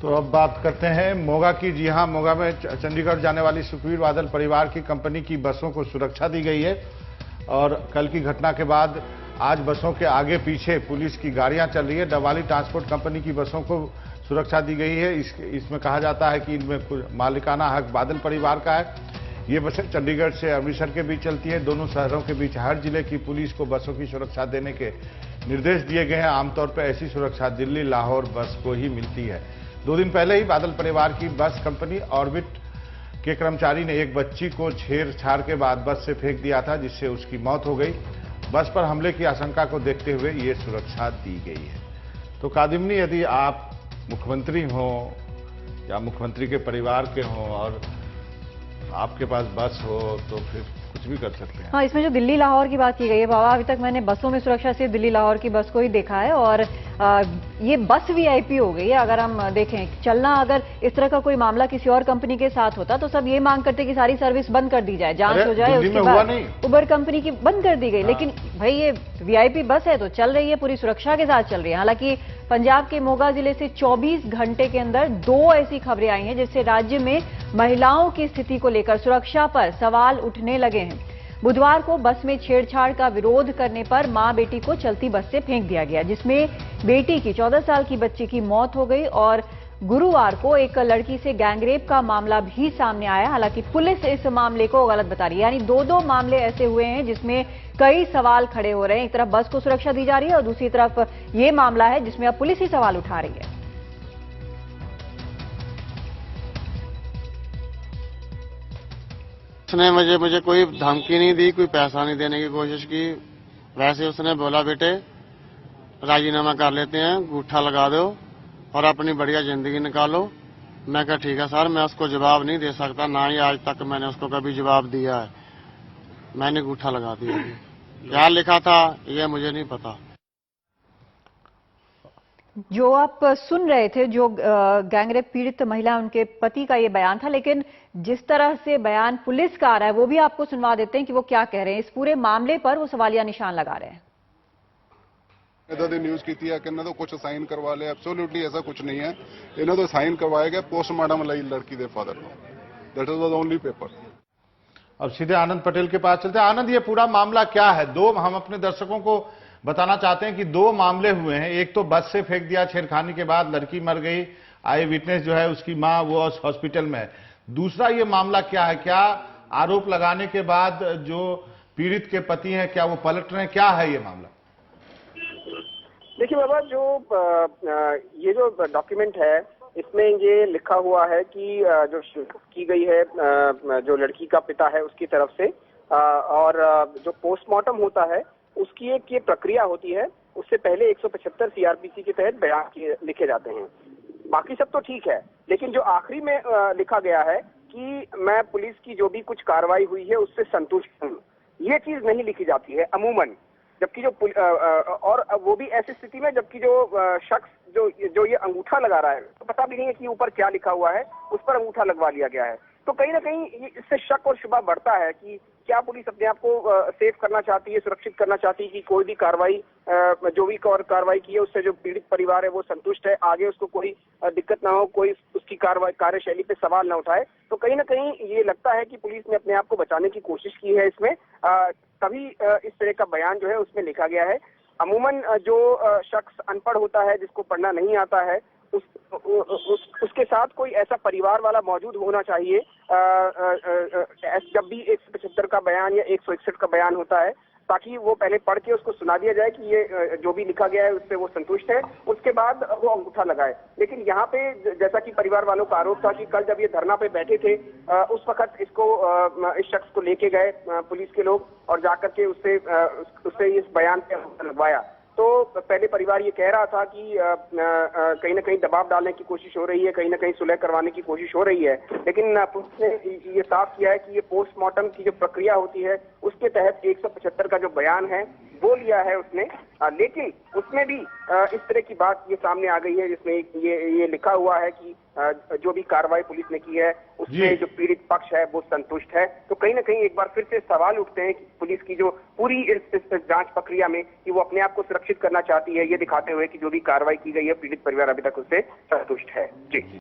तो अब बात करते हैं मोगा की। जी हां, मोगा में चंडीगढ़ जाने वाली सुखबीर बादल परिवार की कंपनी की बसों को सुरक्षा दी गई है और कल की घटना के बाद आज बसों के आगे पीछे पुलिस की गाड़ियां चल रही है। डवाली ट्रांसपोर्ट कंपनी की बसों को सुरक्षा दी गई है। इसमें कहा जाता है कि इनमें मालिकाना हक बादल परिवार का है। ये बसें चंडीगढ़ से अमृतसर के बीच चलती है। दोनों शहरों के बीच हर जिले की पुलिस को बसों की सुरक्षा देने के निर्देश दिए गए हैं। आमतौर पर ऐसी सुरक्षा दिल्ली लाहौर बस को ही मिलती है। 2 दिन पहले ही बादल परिवार की बस कंपनी ऑर्बिट के कर्मचारी ने एक बच्ची को छेड़छाड़ के बाद बस से फेंक दिया था, जिससे उसकी मौत हो गई। बस पर हमले की आशंका को देखते हुए ये सुरक्षा दी गई है। तो कादिमनी, यदि आप मुख्यमंत्री हो या मुख्यमंत्री के परिवार के हों और आपके पास बस हो तो फिर कुछ भी कर सकते हैं। हाँ, इसमें जो दिल्ली लाहौर की बात की गई है बाबा, अभी तक मैंने बसों में सुरक्षा सिर्फ दिल्ली लाहौर की बस को ही देखा है और ये बस वीआईपी हो गई है। अगर हम देखें चलना, अगर इस तरह का कोई मामला किसी और कंपनी के साथ होता तो सब ये मांग करते कि सारी सर्विस बंद कर दी जाए, जांच हो जाए, उसके बाद उबर कंपनी की बंद कर दी गई। लेकिन भाई ये वीआईपी बस है तो चल रही है, पूरी सुरक्षा के साथ चल रही है। हालांकि पंजाब के मोगा जिले से 24 घंटे के अंदर 2 ऐसी खबरें आई हैं जिससे राज्य में महिलाओं की स्थिति को लेकर सुरक्षा पर सवाल उठने लगे हैं। बुधवार को बस में छेड़छाड़ का विरोध करने पर मां बेटी को चलती बस से फेंक दिया गया, जिसमें बेटी की 14 साल की बच्ची की मौत हो गई और गुरुवार को एक लड़की से गैंगरेप का मामला भी सामने आया। हालांकि पुलिस इस मामले को गलत बता रही है। यानी 2 मामले ऐसे हुए हैं जिसमें कई सवाल खड़े हो रहे हैं। एक तरफ बस को सुरक्षा दी जा रही है और दूसरी तरफ ये मामला है जिसमें अब पुलिस ही सवाल उठा रही है। उसने मुझे कोई धमकी नहीं दी, कोई पैसा नहीं देने की कोशिश की। वैसे उसने बोला, बेटे राजीनामा कर लेते हैं, अंगूठा लगा दो और अपनी बढ़िया जिंदगी निकालो। मैं कहा ठीक है सर, मैं उसको जवाब नहीं दे सकता, ना ही आज तक मैंने उसको कभी जवाब दिया है। मैंने अंगूठा लगा दिया। क्या लिखा था ये मुझे नहीं पता। जो आप सुन रहे थे, जो गैंगरेप पीड़ित महिला, उनके पति का ये बयान था, लेकिन जिस तरह से बयान पुलिस का आ रहा है वो भी आपको सुनवा देते हैं कि वो क्या कह रहे हैं। इस पूरे मामले पर वो सवालिया निशान लगा रहे हैं। इधर ਦੀ न्यूज़ की है कि इन्होंने तो कुछ साइन करवा लिया। एब्सोल्युटली ऐसा कुछ नहीं है। इन्होंने तो साइन करवाया गया पोस्टमार्टम ਲਈ लड़की के फादर को। That is the only paper. अब सीधे आनंद पटेल के पास चलते हैं। आनंद, ये पूरा मामला क्या है? हम अपने दर्शकों को बताना चाहते हैं कि 2 मामले हुए हैं। एक तो बस से फेंक दिया छेड़खानी के बाद, लड़की मर गई, आई विटनेस जो है उसकी मां वो हॉस्पिटल में है। दूसरा ये मामला क्या है? क्या आरोप लगाने के बाद जो पीड़ित के पति हैं क्या वो पलट रहे हैं? क्या है ये मामला? देखिए बाबा, ये जो डॉक्यूमेंट है इसमें ये लिखा हुआ है कि जो की गई है जो लड़की का पिता है उसकी तरफ से, और जो पोस्टमार्टम होता है उसकी एक ये प्रक्रिया होती है। उससे पहले 175 सीआरपीसी के तहत बयान लिखे जाते हैं। बाकी सब तो ठीक है, लेकिन जो आखिरी में लिखा गया है कि मैं पुलिस की जो भी कुछ कार्रवाई हुई है उससे संतुष्ट हूँ, ये चीज नहीं लिखी जाती है अमूमन। जबकि और वो भी ऐसी स्थिति में जबकि जो शख्स जो ये अंगूठा लगा रहा है तो पता भी नहीं है कि ऊपर क्या लिखा हुआ है, उस पर अंगूठा लगवा लिया गया है। तो कहीं ना कहीं इससे शक और शुबा बढ़ता है कि क्या पुलिस अपने आप को सेफ करना चाहती है, सुरक्षित करना चाहती है कि कोई भी कार्रवाई, जो भी कार्रवाई की है उससे जो पीड़ित परिवार है वो संतुष्ट है, आगे उसको कोई दिक्कत ना हो, कोई उसकी कार्यशैली पे सवाल ना उठाए। तो कहीं ना कहीं ये लगता है कि पुलिस ने अपने आप को बचाने की कोशिश की है इसमें, तभी इस तरह का बयान जो है उसमें लिखा गया है। अमूमन जो शख्स अनपढ़ होता है, जिसको पढ़ना नहीं आता है, उसके साथ कोई ऐसा परिवार वाला मौजूद होना चाहिए जब भी 175 का बयान या 161 का बयान होता है, ताकि वो पहले पढ़ के उसको सुना दिया जाए कि ये जो भी लिखा गया है उससे वो संतुष्ट है, उसके बाद वो अंगूठा लगाए। लेकिन यहाँ पे जैसा कि परिवार वालों का आरोप था कि कल जब ये धरना पे बैठे थे उस वक्त इस शख्स को लेके गए पुलिस के लोग और जाकर के उससे इस बयान पे अंगूठा लगवाया। तो पहले परिवार ये कह रहा था कि कहीं ना कहीं दबाव डालने की कोशिश हो रही है, कहीं ना कहीं सुलह करवाने की कोशिश हो रही है, लेकिन पुलिस ने ये साफ किया है कि ये पोस्टमार्टम की जो प्रक्रिया होती है उसके तहत 175 का जो बयान है वो लिया है उसने। लेकिन उसमें भी इस तरह की बात ये सामने आ गई है जिसमें ये लिखा हुआ है कि जो भी कार्रवाई पुलिस ने की है उससे जी। जो पीड़ित पक्ष है वो संतुष्ट है। तो कहीं ना कहीं एक बार फिर से सवाल उठते हैं कि पुलिस की जो पूरी इस जांच प्रक्रिया में कि वो अपने आप को सुरक्षित करना चाहती है, ये दिखाते हुए कि जो भी कार्रवाई की गई है पीड़ित परिवार अभी तक उससे संतुष्ट है। जी।